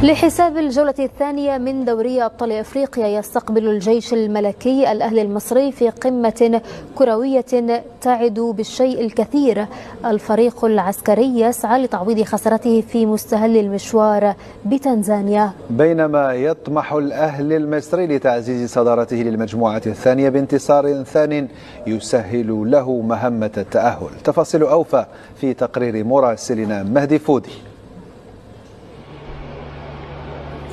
لحساب الجولة الثانية من دوري أبطال أفريقيا، يستقبل الجيش الملكي الأهلي المصري في قمة كروية تعد بالشيء الكثير. الفريق العسكري يسعى لتعويض خسارته في مستهل المشوار بتنزانيا، بينما يطمح الأهلي المصري لتعزيز صدارته للمجموعة الثانية بانتصار ثان يسهل له مهمة التأهل. تفاصيل أوفى في تقرير مراسلنا مهدي فودي.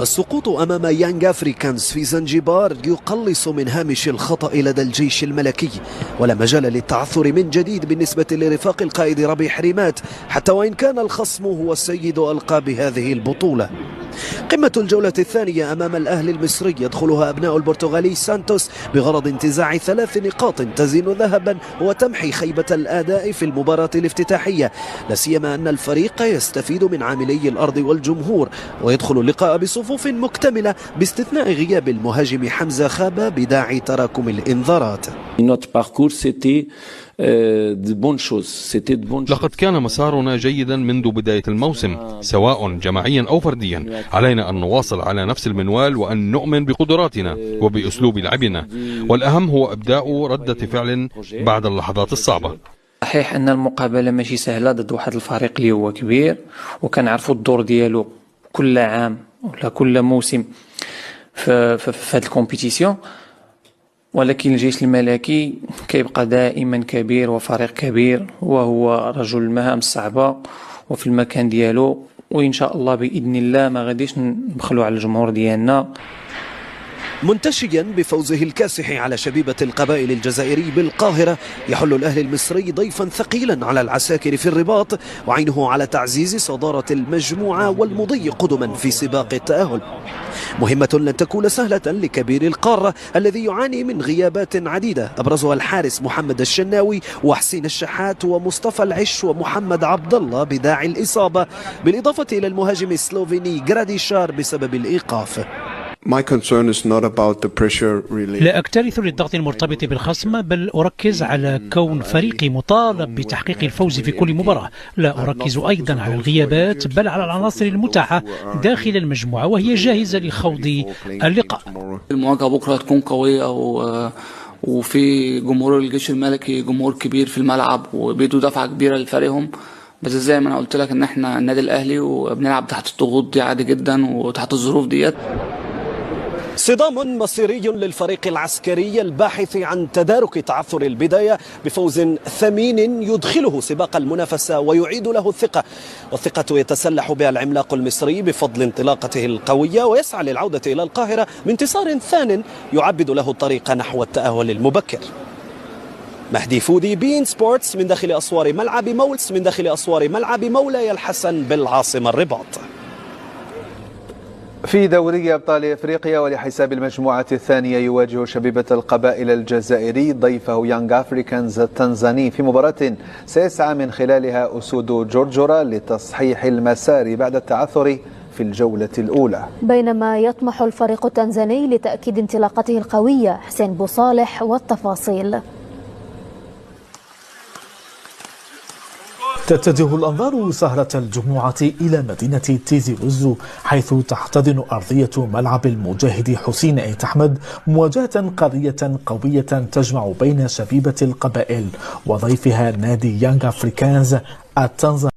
السقوط أمام يانغ أفريكانز في زنجبار يقلص من هامش الخطأ لدى الجيش الملكي، ولا مجال للتعثر من جديد بالنسبة لرفاق القائد ربيع حريمات، حتى وإن كان الخصم هو سيد ألقاب هذه البطولة. قمة الجولة الثانية أمام الأهلي المصري يدخلها أبناء البرتغالي سانتوس بغرض انتزاع 3 نقاط تزين ذهبا وتمحي خيبة الأداء في المباراة الافتتاحية، لا سيما أن الفريق يستفيد من عاملي الأرض والجمهور، ويدخل اللقاء بصفوف مكتملة باستثناء غياب المهاجم حمزة خابة بداعي تراكم الإنذارات. لقد كان مسارنا جيدا منذ بداية الموسم، سواء جماعيا أو فرديا. علينا أن نواصل على نفس المنوال وأن نؤمن بقدراتنا وبأسلوب لعبنا، والأهم هو إبداء ردة فعل بعد اللحظات الصعبة. صحيح أن المقابلة ماشي سهلة ضد واحد الفريق اللي هو كبير وكنعرفوا الدور ديالو كل عام ولا كل موسم في هذه الكومبيتيسيون، ولكن الجيش الملكي كيبقى دائما كبير وفريق كبير، وهو رجل المهام الصعبة وفي المكان ديالو، وإن شاء الله بإذن الله ما غاديش نبخلوا على الجمهور ديالنا. منتشيا بفوزه الكاسح على شبيبة القبائل الجزائري بالقاهرة، يحل الأهلي المصري ضيفا ثقيلا على العساكر في الرباط، وعينه على تعزيز صدارة المجموعة والمضي قدما في سباق التأهل. مهمة لن تكون سهلة لكبير القارة الذي يعاني من غيابات عديدة، أبرزها الحارس محمد الشناوي وحسين الشحات ومصطفى العش ومحمد عبد الله بداعي الإصابة، بالإضافة إلى المهاجم السلوفيني جراديشار بسبب الإيقاف. لا أكترث للضغط المرتبط بالخصم، بل أركز على كون فريقي مطالب بتحقيق الفوز في كل مباراة. لا أركز أيضا على الغيابات، بل على العناصر المتاحة داخل المجموعة وهي جاهزة لخوض اللقاء. المواجهة بكرة تكون قوية وفي جمهور الجيش الملكي جمهور كبير في الملعب وبيدوا دفعة كبيرة لفريقهم، بس زي ما أنا قلت لك إن احنا النادي الأهلي وبنلعب تحت الضغوط دي عادي جدا وتحت الظروف ديت. صدام مصيري للفريق العسكري الباحث عن تدارك تعثر البداية بفوز ثمين يدخله سباق المنافسة ويعيد له الثقة، والثقة يتسلح بها العملاق المصري بفضل انطلاقته القوية، ويسعى للعودة إلى القاهرة بانتصار ثان يعبد له الطريق نحو التأهل المبكر. مهدي فودي، بين سبورتس، من داخل أسوار ملعب مولاي الحسن بالعاصمة الرباط. في دوري أبطال أفريقيا ولحساب المجموعة الثانية، يواجه شبيبة القبائل الجزائري ضيفه يانغ أفريكانز التنزاني في مباراة سيسعى من خلالها أسود جورجورا لتصحيح المسار بعد التعثر في الجولة الأولى. بينما يطمح الفريق التنزاني لتأكيد انطلاقته القوية. حسين بوصالح والتفاصيل. تتجه الأنظار سهرة الجمعة إلى مدينة تيزي وزو، حيث تحتضن أرضية ملعب المجاهد حسين أيت أحمد مواجهة قارية قوية تجمع بين شبيبة القبائل وضيفها نادي يانغ أفريكانز التنزاني.